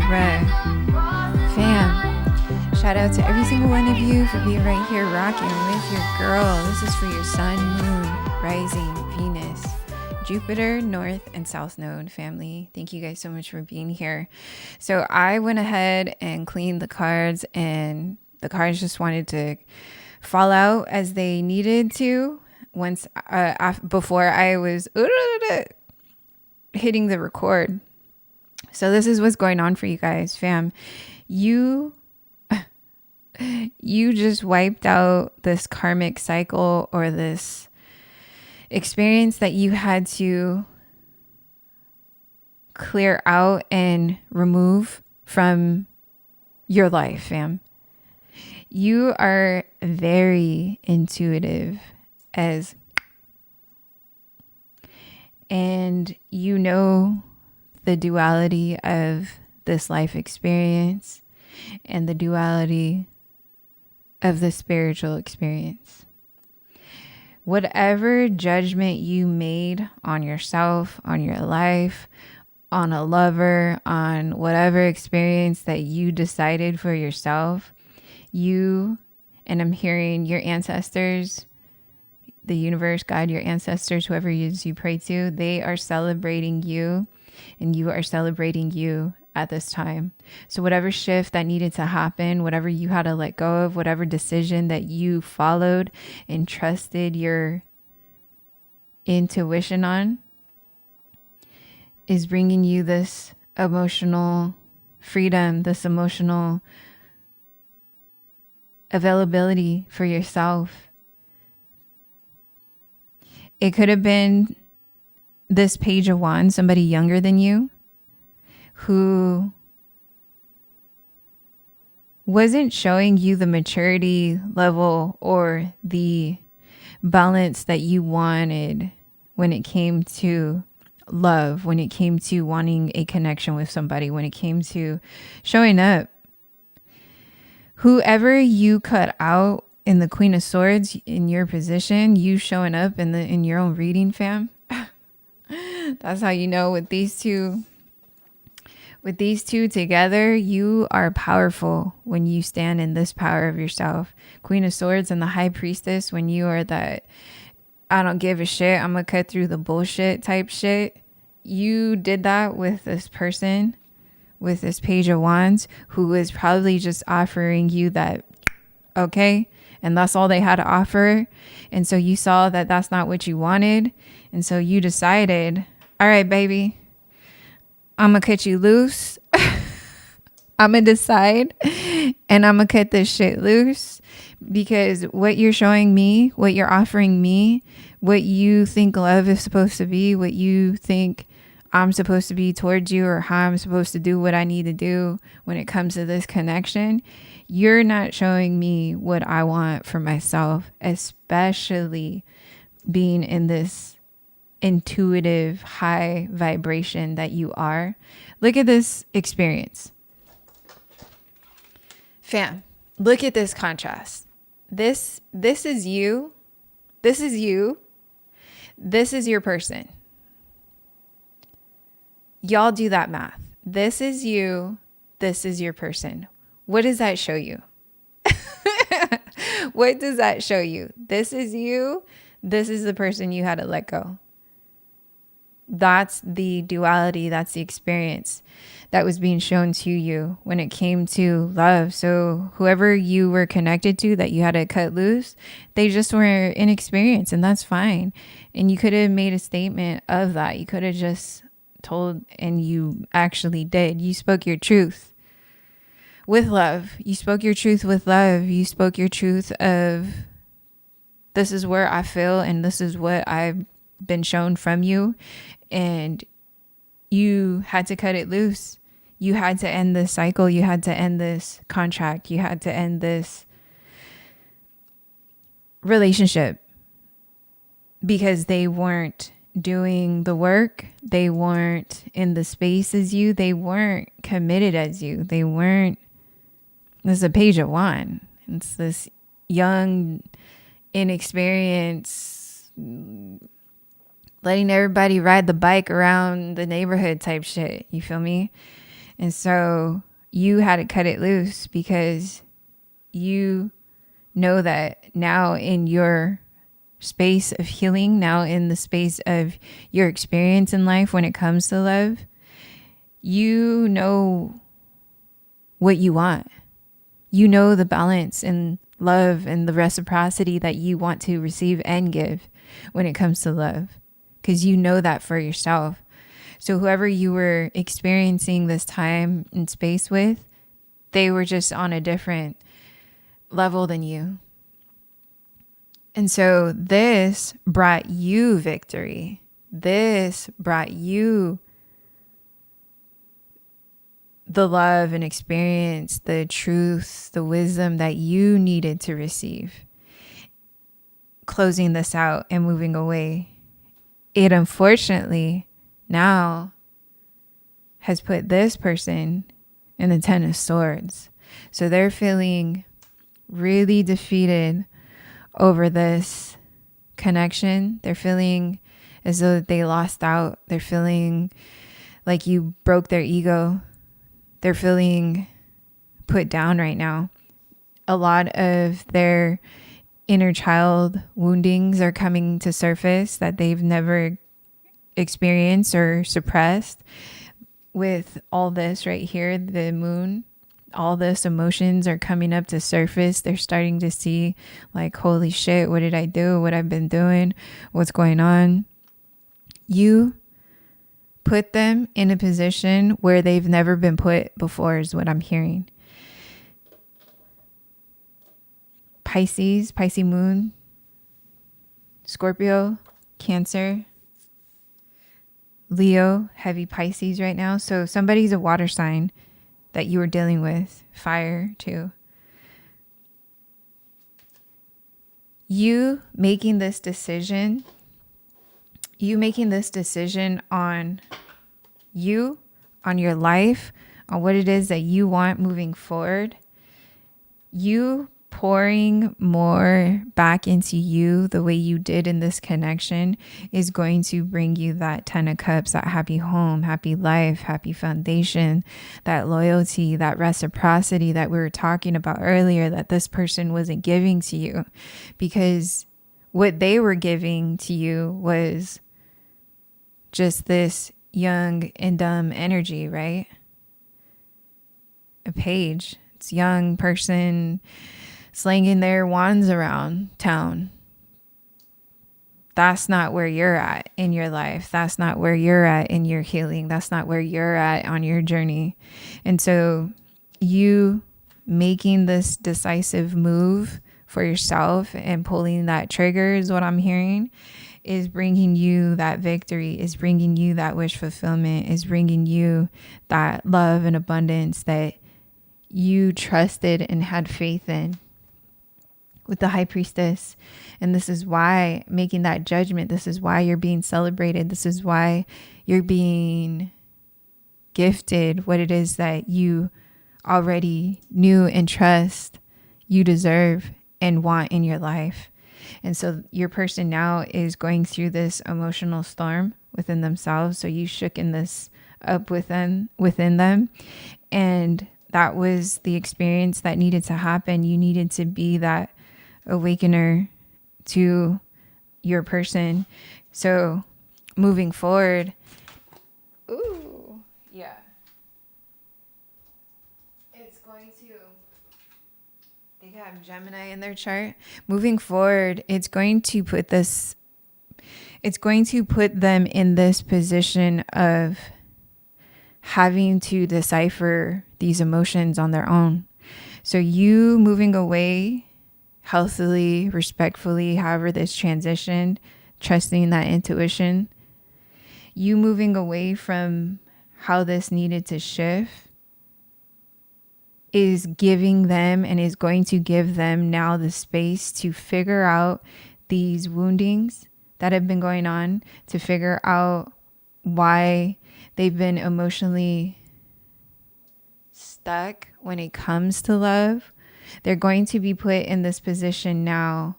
Libra. Fam, shout out to every single one of you for being right here rocking with your girl. This is for your sun, moon, rising, Venus, Jupiter, North, and South Node family. Thank you guys so much for being here. So I went ahead and cleaned the cards, and the cards just wanted to fall out as they needed to once before I was hitting the record. So this is what's going on for you guys, fam. You just wiped out this karmic cycle or this experience that you had to clear out and remove from your life, fam. You are very intuitive and you know the duality of this life experience and the duality of the spiritual experience. Whatever judgment you made on yourself, on your life, on a lover, on whatever experience that you decided for yourself, and I'm hearing your ancestors, the universe, God, your ancestors, whoever you pray to, they are celebrating you and you are celebrating you at this time. So whatever shift that needed to happen, whatever you had to let go of, whatever decision that you followed and trusted your intuition on, is bringing you this emotional freedom, this emotional availability for yourself. It could have been this Page of Wands, somebody younger than you who wasn't showing you the maturity level or the balance that you wanted when it came to love, when it came to wanting a connection with somebody, when it came to showing up. Whoever you cut out in the Queen of Swords in your position, you showing up in your own reading, fam. That's how you know with these two together, you are powerful when you stand in this power of yourself. Queen of Swords and the High Priestess, when you are that I don't give a shit, I'm gonna cut through the bullshit type shit. You did that with this person, with this Page of Wands, who is probably just offering you that, okay, and that's all they had to offer. And so you saw that that's not what you wanted. And so you decided, all right, baby, I'm going to cut you loose. I'm going to decide and I'm going to cut this shit loose, because what you're showing me, what you're offering me, what you think love is supposed to be, what you think I'm supposed to be towards you, or how I'm supposed to do what I need to do when it comes to this connection, you're not showing me what I want for myself, especially being in this intuitive high vibration that you are. Look at this experience. Fam, look at this contrast. This is you. This is you. This is your person. Y'all do that math. This is you. This is your person. What does that show you? What does that show you? This is you. This is the person you had to let go. That's the duality. That's the experience that was being shown to you when it came to love. So whoever you were connected to that you had to cut loose, they just were inexperienced, and that's fine. And you could have made a statement of that. You could have just told, and you actually did. You spoke your truth with love. You spoke your truth with love. You spoke your truth of, this is where I feel and this is what I've been shown from you. And you had to cut it loose. You had to end this cycle. You had to end this contract. You had to end this relationship because they weren't doing the work. They weren't in the space as you. They weren't committed as you. They weren't. This is a Page of Wands. It's this young, inexperienced, letting everybody ride the bike around the neighborhood type shit. You feel me? And so you had to cut it loose because you know that now in your space of healing, now in the space of your experience in life when it comes to love, you know what you want. You know the balance and love and the reciprocity that you want to receive and give when it comes to love, because you know that for yourself. So whoever you were experiencing this time and space with, they were just on a different level than you. And so this brought you victory. This brought you the love and experience, the truth, the wisdom that you needed to receive. Closing this out and moving away, it unfortunately now has put this person in the 10 of Swords. So they're feeling really defeated over this connection. They're feeling as though they lost out. They're feeling like you broke their ego. They're feeling put down right now. A lot of their inner child woundings are coming to surface that they've never experienced or suppressed. With all this right here, the moon, all this emotions are coming up to surface. They're starting to see like, holy shit, what did I do? What I've been doing? What's going on? You put them in a position where they've never been put before is what I'm hearing. Pisces moon, Scorpio, Cancer, Leo, heavy Pisces right now. So somebody's a water sign that you were dealing with, fire too. You making this decision on you, on your life, on what it is that you want moving forward, you pouring more back into you the way you did in this connection is going to bring you that 10 of Cups, that happy home, happy life, happy foundation, that loyalty, that reciprocity that we were talking about earlier that this person wasn't giving to you, because what they were giving to you was just this young and dumb energy, right? A page. It's young person slinging their wands around town. That's not where you're at in your life. That's not where you're at in your healing. That's not where you're at on your journey. And so you making this decisive move for yourself and pulling that trigger is what I'm hearing, is bringing you that victory, is bringing you that wish fulfillment, is bringing you that love and abundance that you trusted and had faith in with the High Priestess. And this is why making that judgment, this is why you're being celebrated. This is why you're being gifted what it is that you already knew and trust you deserve and want in your life. And so your person now is going through this emotional storm within themselves. So you shooken this up within them. And that was the experience that needed to happen. You needed to be that awakener to your person. So moving forward, ooh, yeah. It's going to, they have Gemini in their chart. Moving forward, it's going to put them in this position of having to decipher these emotions on their own. So you moving away healthily, respectfully, however this transition, trusting that intuition, you moving away from how this needed to shift is giving them and is going to give them now the space to figure out these woundings that have been going on, to figure out why they've been emotionally stuck when it comes to love. They're going to be put in this position now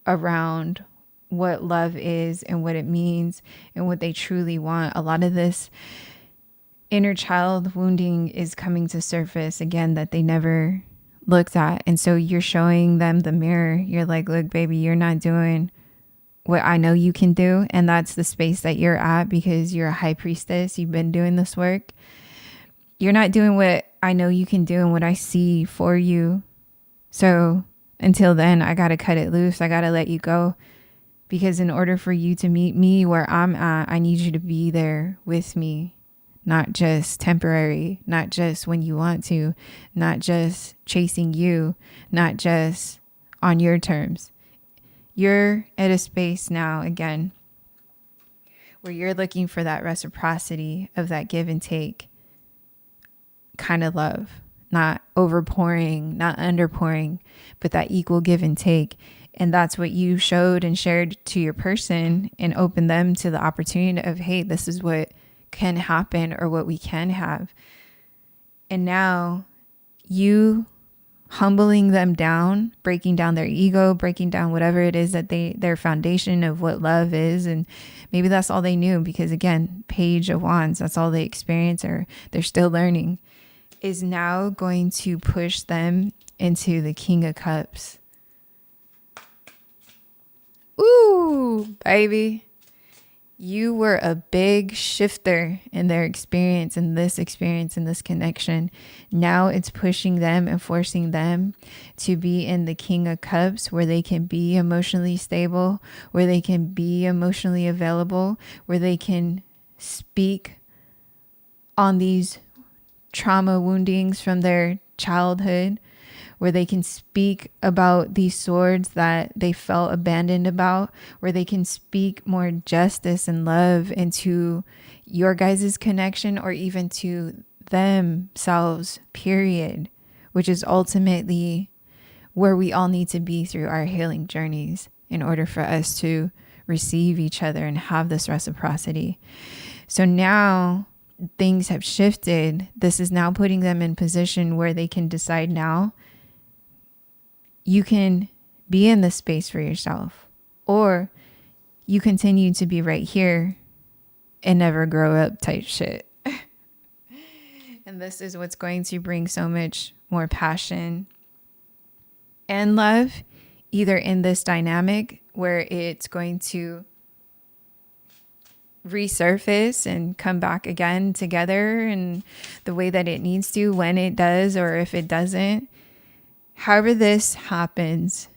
around what love is and what it means and what they truly want. A lot of this inner child wounding is coming to surface again that they never looked at. And so you're showing them the mirror. You're like, look, baby, you're not doing what I know you can do. And that's the space that you're at because you're a high priestess. You've been doing this work. You're not doing what I know you can do and what I see for you. So until then, I got to cut it loose. I got to let you go. Because in order for you to meet me where I'm at, I need you to be there with me. Not just temporary, not just when you want to, not just chasing you, not just on your terms. You're at a space now, again, where you're looking for that reciprocity of that give and take kind of love, not overpouring, not underpouring, but that equal give and take. And that's what you showed and shared to your person and opened them to the opportunity of, hey, this is what can happen or what we can have. And now you humbling them down, breaking down their ego, breaking down whatever it is that their foundation of what love is. And maybe that's all they knew because again, Page of Wands, that's all they experience or they're still learning, is now going to push them into the King of Cups. Ooh, baby. You were a big shifter in their experience, in this connection. Now it's pushing them and forcing them to be in the King of Cups where they can be emotionally stable, where they can be emotionally available, where they can speak on these trauma woundings from their childhood, where they can speak about these swords that they felt abandoned about, where they can speak more justice and love into your guys' connection or even to themselves, period, which is ultimately where we all need to be through our healing journeys in order for us to receive each other and have this reciprocity. So now things have shifted. This is now putting them in position where they can decide now you can be in this space for yourself, or you continue to be right here and never grow up type shit. And this is what's going to bring so much more passion and love, either in this dynamic where it's going to resurface and come back again together in the way that it needs to when it does, or if it doesn't. However this happens,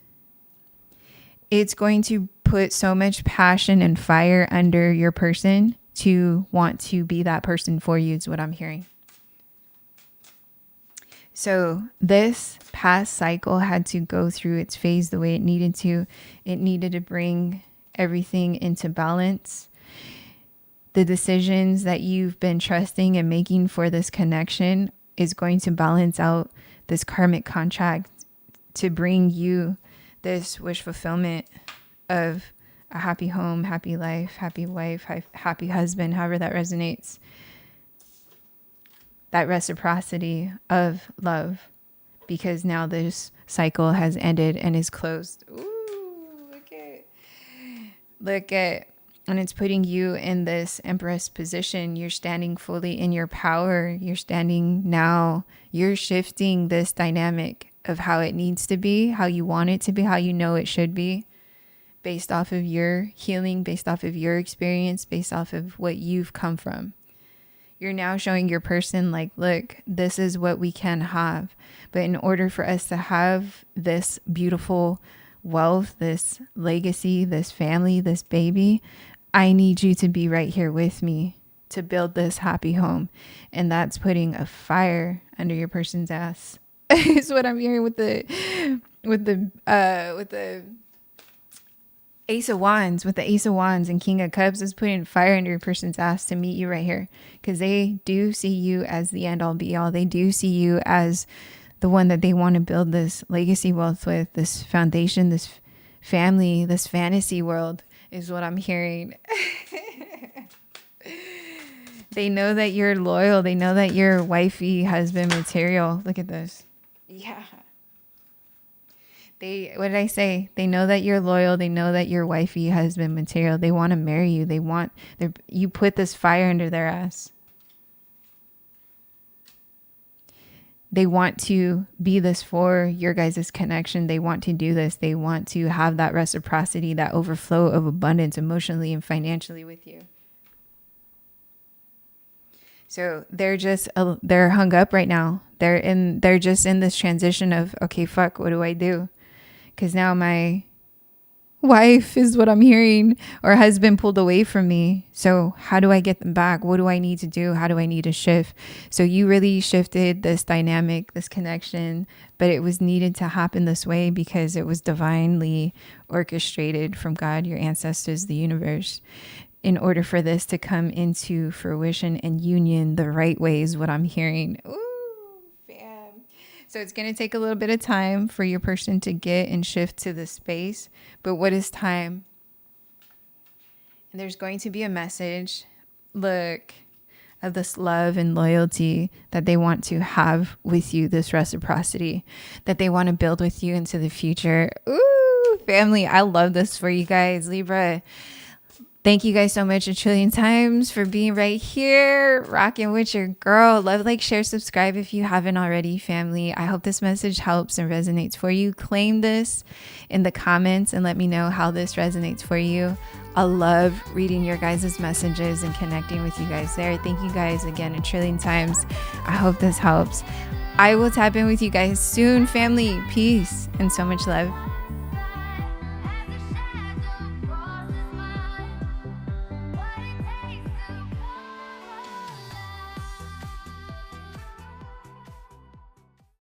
it's going to put so much passion and fire under your person to want to be that person for you is what I'm hearing. So this past cycle had to go through its phase the way it needed to. It needed to bring everything into balance. The decisions that you've been trusting and making for this connection is going to balance out this karmic contract to bring you this wish fulfillment of a happy home, happy life, happy wife, happy husband, however that resonates. That reciprocity of love, because now this cycle has ended and is closed. Ooh, look at, and it's putting you in this Empress position. You're standing fully in your power. You're standing now. You're shifting this dynamic of how it needs to be, how you want it to be, how you know it should be, based off of your healing, based off of your experience, based off of what you've come from. You're now showing your person like, look, this is what we can have. But in order for us to have this beautiful wealth, this legacy, this family, this baby, I need you to be right here with me to build this happy home. And that's putting a fire under your person's ass. Is what I'm hearing with the Ace of Wands, with the Ace of Wands and King of Cups is putting fire under your person's ass to meet you right here, because they do see you as the end all be all. They do see you as the one that they want to build this legacy wealth with, this foundation, this family, this fantasy world is what I'm hearing. They know that you're loyal. They know that you're wifey husband material. Look at this. Yeah. What did I say? They know that you're loyal. They know that you're wifey husband material. They want to marry you. You put this fire under their ass. they want to be this for your guys' connection. They want to do this. They want to have that reciprocity, that overflow of abundance emotionally and financially with you. So they're hung up right now. They're just in this transition of, okay, fuck, what do I do? Because now my wife is what I'm hearing, or has been pulled away from me. So how do I get them back? What do I need to do? How do I need to shift? So you really shifted this dynamic, this connection, but it was needed to happen this way because it was divinely orchestrated from God, your ancestors, the universe, in order for this to come into fruition and union the right way is what I'm hearing. Ooh. So it's going to take a little bit of time for your person to get and shift to the space. But what is time? And there's going to be a message, look, of this love and loyalty that they want to have with you, this reciprocity that they want to build with you into the future. Ooh, family, I love this for you guys, Libra. Thank you guys so much a trillion times for being right here, rocking with your girl. Love, like, share, subscribe if you haven't already, family. I hope this message helps and resonates for you. Claim this in the comments and let me know how this resonates for you. I love reading your guys' messages and connecting with you guys there. Thank you guys again a trillion times. I hope this helps. I will tap in with you guys soon, family. Peace and so much love.